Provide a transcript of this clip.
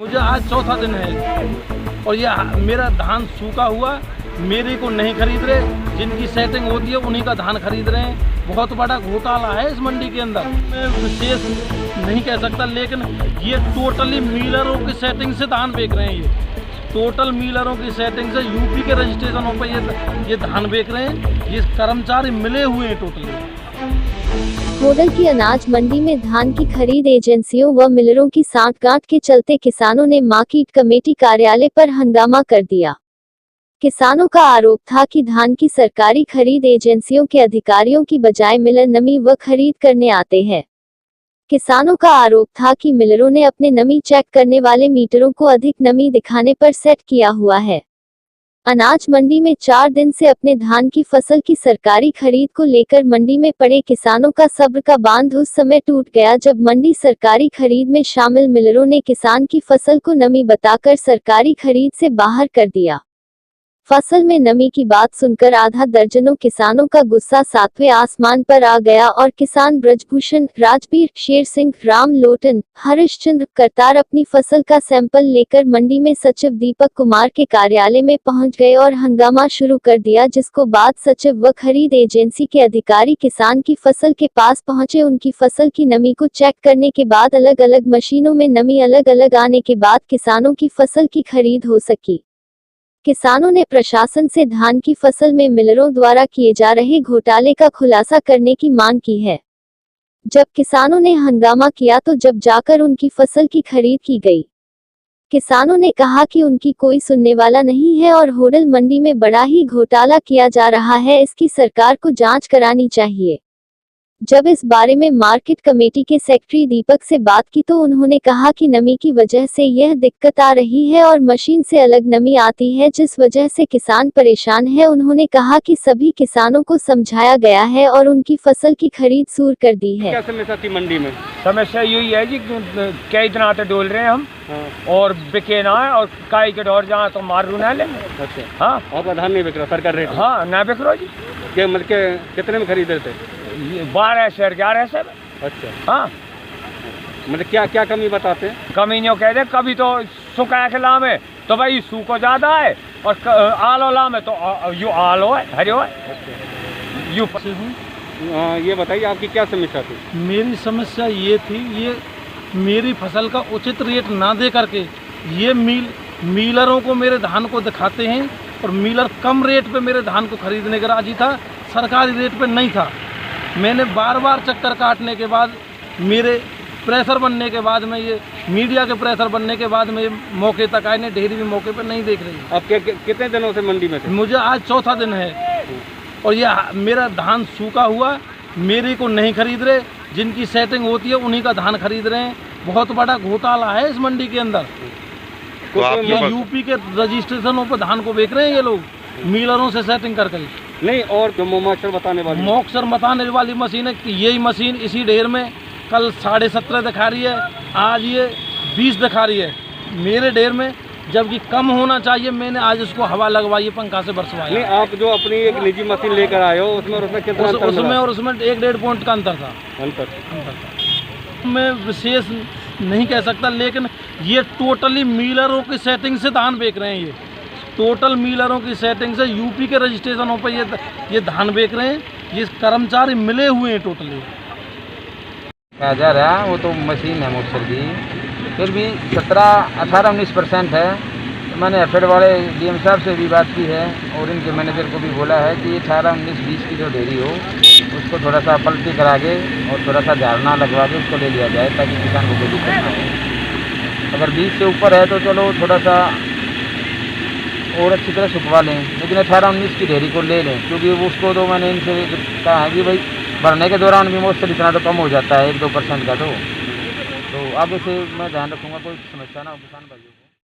मुझे आज चौथा दिन है और ये मेरा धान सूखा हुआ मेरे को नहीं खरीद रहे, जिनकी सेटिंग होती है उन्हीं का धान खरीद रहे हैं। बहुत बड़ा घोटाला है इस मंडी के अंदर। मैं विशेष नहीं कह सकता, लेकिन ये टोटली मिलरों की सेटिंग से धान बेच रहे हैं। ये टोटल मिलरों की सेटिंग से यूपी के रजिस्ट्रेशनों पर ये धान बेच रहे हैं। ये कर्मचारी मिले हुए हैं टोटली। होडल की अनाज मंडी में धान की खरीद एजेंसियों व मिलरों की सांठगांठ के चलते किसानों ने मार्केट कमेटी कार्यालय पर हंगामा कर दिया। किसानों का आरोप था कि धान की सरकारी खरीद एजेंसियों के अधिकारियों की बजाय मिलर नमी व खरीद करने आते हैं। किसानों का आरोप था कि मिलरों ने अपने नमी चेक करने वाले मीटरों को अधिक नमी दिखाने पर सेट किया हुआ है। अनाज मंडी में 4 दिन से अपने धान की फसल की सरकारी खरीद को लेकर मंडी में पड़े किसानों का सब्र का बांध उस समय टूट गया जब मंडी सरकारी खरीद में शामिल मिलरों ने किसान की फसल को नमी बताकर सरकारी खरीद से बाहर कर दिया। फसल में नमी की बात सुनकर आधा दर्जनों किसानों का गुस्सा 7वें आसमान पर आ गया और किसान ब्रजभूषण, राजवीर, शेर सिंह, राम लोटन, हरिश्चंद्र करतार अपनी फसल का सैंपल लेकर मंडी में सचिव दीपक कुमार के कार्यालय में पहुंच गए और हंगामा शुरू कर दिया, जिसको बाद सचिव व खरीद एजेंसी के अधिकारी किसान की फसल के पास पहुंचे। उनकी फसल की नमी को चेक करने के बाद अलग अलग मशीनों में नमी अलग अलग आने के बाद किसानों की फसल की खरीद हो सकी। किसानों ने प्रशासन से धान की फसल में मिलरों द्वारा किए जा रहे घोटाले का खुलासा करने की मांग की है। जब किसानों ने हंगामा किया तो जब जाकर उनकी फसल की खरीद की गई। किसानों ने कहा कि उनकी कोई सुनने वाला नहीं है और होडल मंडी में बड़ा ही घोटाला किया जा रहा है, इसकी सरकार को जांच करानी चाहिए। जब इस बारे में मार्केट कमेटी के सेक्रेटरी दीपक से बात की तो उन्होंने कहा कि नमी की वजह से यह दिक्कत आ रही है और मशीन से अलग नमी आती है, जिस वजह से किसान परेशान है। उन्होंने कहा कि सभी किसानों को समझाया गया है और उनकी फसल की खरीद शुरू कर दी है। क्या समस्या थी मंडी में? समस्या यही है जी, कई दिन आते डोल रहे हैं हम और बिके ना है और काई के डोर जहाँ तो मारू ना ले। अच्छा, हाँ, आपका धान नहीं बिक रहा सरकार रेट? हाँ ना बिक रहा जी। क्या मतलब के कितने में खरीदे थे? 12 शेर 11 शेर। अच्छा, हाँ, मतलब क्या क्या कमी बताते हैं? कमी नहीं कह दे, कभी तो सुखा के लाम है तो भाई सूखो ज्यादा है और आलो लाम है तो यू आलो है हरियो है यू। ये बताइए आपकी क्या समस्या थी? मेरी समस्या ये थी, ये मेरी फसल का उचित रेट ना दे करके ये मिलरों को मेरे धान को दिखाते हैं और मिलर कम रेट पे मेरे धान को खरीदने का राजी था, सरकारी रेट पे नहीं था। मैंने बार बार चक्कर काटने के बाद, मेरे प्रेशर बनने के बाद में, ये मीडिया के प्रेशर बनने के बाद में मौके तक आए, डेयरी भी मौके पर नहीं देख रही। आप कितने दिनों से मंडी में थे? मुझे आज चौथा दिन है और ये मेरा धान सूखा हुआ मेरे को नहीं खरीद रहे, जिनकी सेटिंग होती है उन्हीं का धान खरीद रहे हैं। बहुत बड़ा घोटाला है इस मंडी के अंदर। ये यूपी के रजिस्ट्रेशनों पर धान को बेच रहे हैं ये लोग, मिलरों से सेटिंग करके। नहीं, और जो मोक्सर बताने वाली मशीन है, यही मशीन इसी ढेर में कल 17.5 दिखा रही है, आज ये 20 दिखा रही है मेरे ढेर में, जबकि कम होना चाहिए। मैंने आज उसको हवा लगवाई, पंखा से बरसवाया। नहीं, आप जो अपनी एक निजी मशीन लेकर आए हो उसमें कितना उसमें 1-1.5 पॉइंट का अंतर था। मैं विशेष नहीं कह सकता, लेकिन ये टोटली मिलरों की सेटिंग से धान बेच रहे हैं। ये टोटल मिलरों की सेटिंग से यूपी के रजिस्ट्रेशनों पर ये धान बेच रहे हैं। ये कर्मचारी मिले हुए हैं टोटली। कहा जा रहा है वो तो मशीन है मोक्सर की, फिर भी 17-18-19% है। तो मैंने एफेड वाले डीएम साहब से भी बात की है और इनके मैनेजर को भी बोला है कि 18-19-20 की जो डेयरी हो उसको थोड़ा सा पलटी करा के और थोड़ा सा झाड़ना लगवा के उसको ले लिया जाए, ताकि किसान को कोई दिक्कत ना हो। अगर 20 से ऊपर है तो चलो थोड़ा सा और अच्छी तरह सुखवा लें, लेकिन 18-19 की डेयरी को ले लें, क्योंकि उसको तो मैंने इनसे कहा है कि भाई भरने के दौरान भी मोस्टली इतना तो कम हो जाता है 1-2% का, तो आगे से मैं ध्यान रखूँगा कोई समस्या ना हो किसान भाइयों।